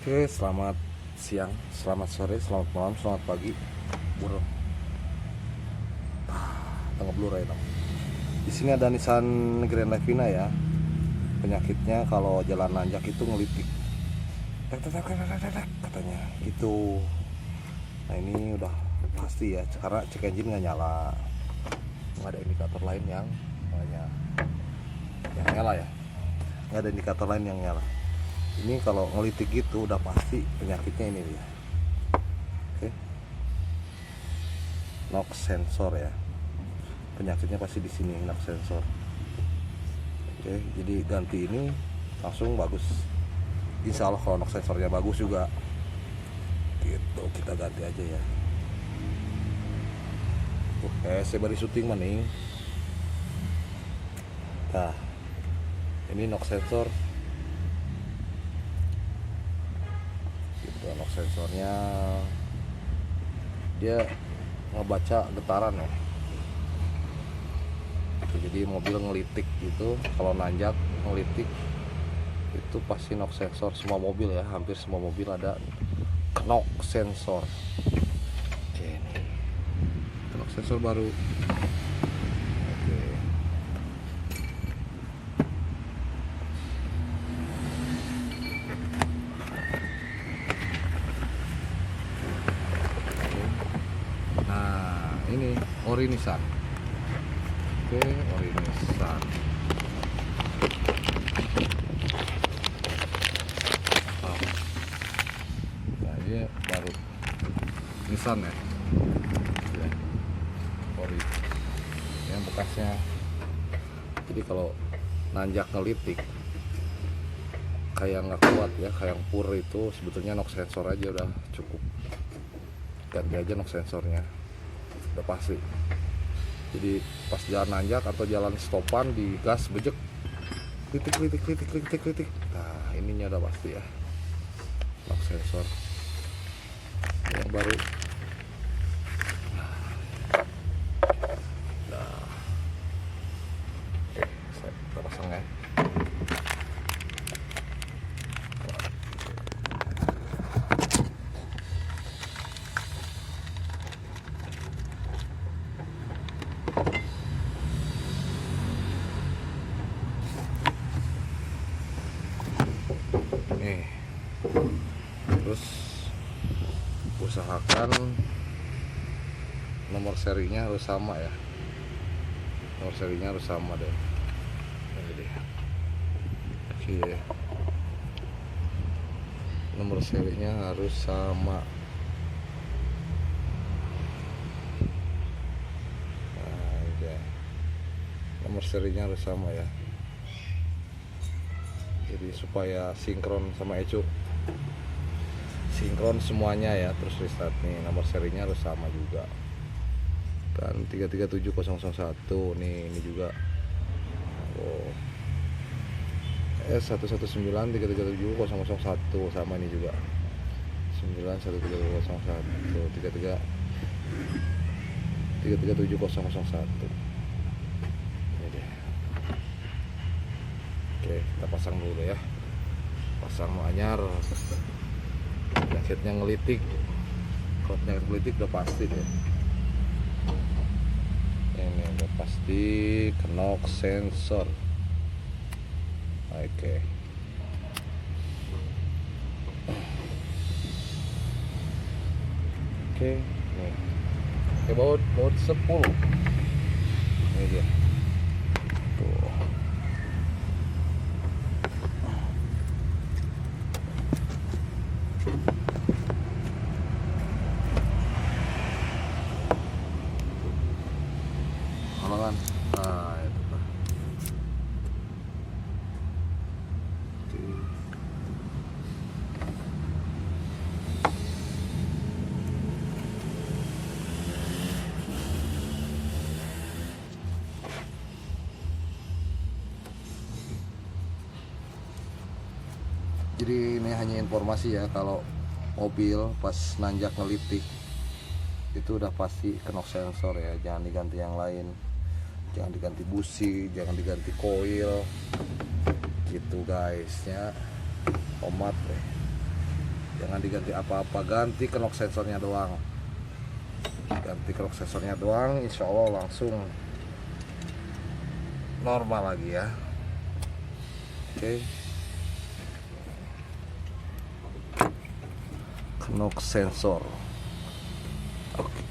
Oke, selamat siang, selamat sore, selamat malam, selamat pagi. Bro, tengah blur ya dong. Di sini ada Nissan Grand Livina ya. Penyakitnya kalau jalan nanjak itu ngelitik. Tek, tek, tek, tek, tek, tek, katanya gitu. Nah ini udah pasti ya, karena cek engine nggak nyala. Nggak ada indikator lain yang nyala ya. Nggak ada indikator lain yang nyala. Ini kalau ngelitik gitu udah pasti penyakitnya ini ya. Oke. Knock sensor ya. Penyakitnya pasti di sini, knock sensor. Oke, jadi ganti ini langsung bagus. Insya Allah kalau knock sensornya bagus juga. Gitu, kita ganti aja ya. Oke, saya baru syuting maning. Nah, ini knock sensor. Gitu, knock sensornya dia ngebaca getaran ya. Jadi mobil ngelitik gitu, kalau nanjak ngelitik itu pasti knock sensor. Semua mobil ya, hampir semua mobil ada knock sensor. Oke, nih knock sensor baru. Oke. Nah ini ori Nissan. Oke, ori Nissan. Nah ini baru Nissan ya, ori yang bekasnya. Jadi kalau nanjak ngelitik kayak nggak kuat ya, kayak yang pur itu sebetulnya knock sensor aja udah cukup. Ganti aja knock sensornya, udah pasti. Jadi pas jalan nanjak atau jalan stopan di gas bejek, kritik. Nah ininya udah pasti ya, knock sensor yang baru. Nah, oke, kita pasang ya. Nih, terus usahakan nomor serinya harus sama ya, nomor serinya harus sama deh. Ini deh. Oke, nomor serinya harus sama. Nah, ini nomor serinya harus sama ya, jadi supaya sinkron sama ECU, sinkron semuanya ya. Terus restart nih, nomor serinya harus sama juga. Dan 337001 nih, ini juga. Oh, S1193370001 sama ini juga. 913001 33370001. Ini dia. Oke, kita pasang dulu ya. Pasang anyar. Penyakitnya ngelitik. Kalau penyakit ngelitik udah pasti deh. Ini udah pasti knock sensor. Oke. Oke, nih. Oke, baut 10. Ini dia. Tuh. Halangan. Nah, itu Pak. Oke. Jadi ini hanya informasi ya, kalau mobil pas nanjak ngelitik itu udah pasti knock sensor ya, jangan diganti yang lain. Jangan diganti busi, jangan diganti koil gitu guys ya. Tomat deh. jangan diganti apa-apa, ganti knock sensornya doang. Ganti knock sensornya doang, insya Allah langsung normal lagi ya. Oke. Knock sensor. Oke.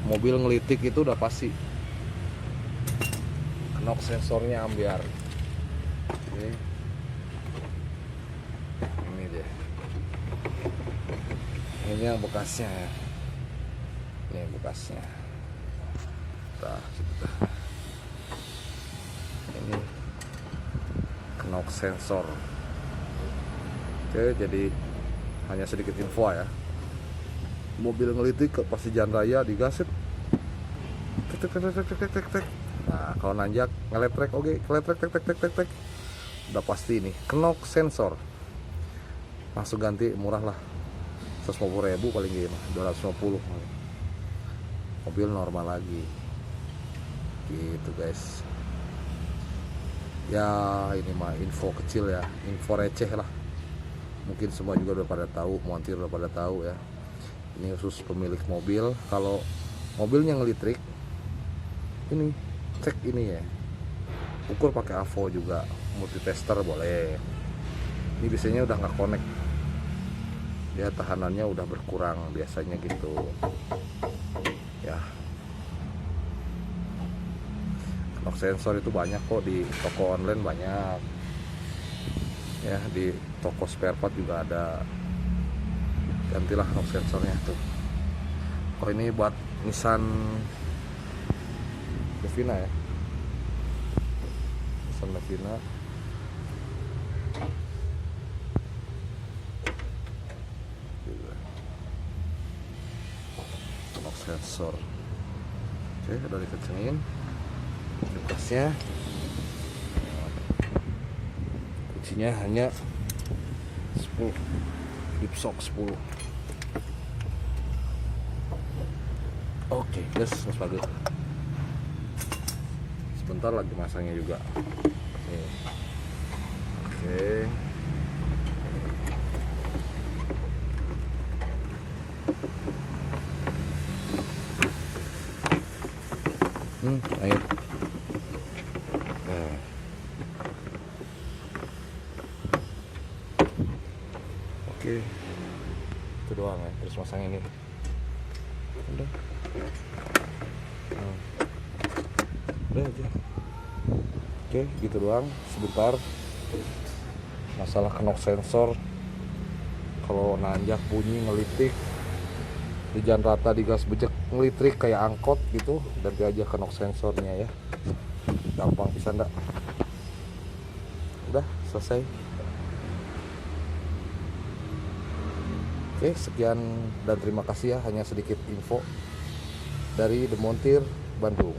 Mobil ngelitik itu udah pasti knock sensornya ambiar. Oke. Ini dia. Ini yang bekasnya ya. Ini bekasnya. Ini knock sensor. Oke, jadi hanya sedikit info ya. Mobil ngelitik pasti jalan raya digaset. Nah, kalau nanjak ngeletrek oke, keletrek. Udah pasti ini knock sensor. Langsung ganti, murah lah. 150.000 paling gini, 250. Mobil normal lagi. Gitu guys. Ya ini mah info kecil ya, info receh lah. Mungkin semua juga udah pada tahu, montir udah pada tahu ya. Ini khusus pemilik mobil. Kalau mobilnya ngelistrik, ini cek ini ya, ukur pakai AVO juga, multitester boleh. Ini biasanya udah nggak connect, dia tahanannya udah berkurang biasanya gitu ya. Knock sensor itu banyak kok di toko online, banyak ya, di toko spare part juga ada. Gantilah knock sensornya tuh. Oh ini buat Nissan Mevina ya, Nissan Mevina. Knock sensor. Oke, udah dikencengin bekasnya. Kuncinya hanya 10, Ipsok 10. Oke, gas bagus. Sebentar lagi masangnya juga. Nih. Oke. Ayo. Nah. Oke. Itu doang ya, terus masang ini. Udah. Udah aja. Oke, gitu doang. Sebentar. Masalah knock sensor, kalau nanjak bunyi ngelitik, di jalan rata digas bejek ngelitrik kayak angkot gitu, ganti aja knock sensornya ya. Gampang bisa ndak? Udah selesai. Oke, sekian dan terima kasih ya, hanya sedikit info dari The Montir Bandung.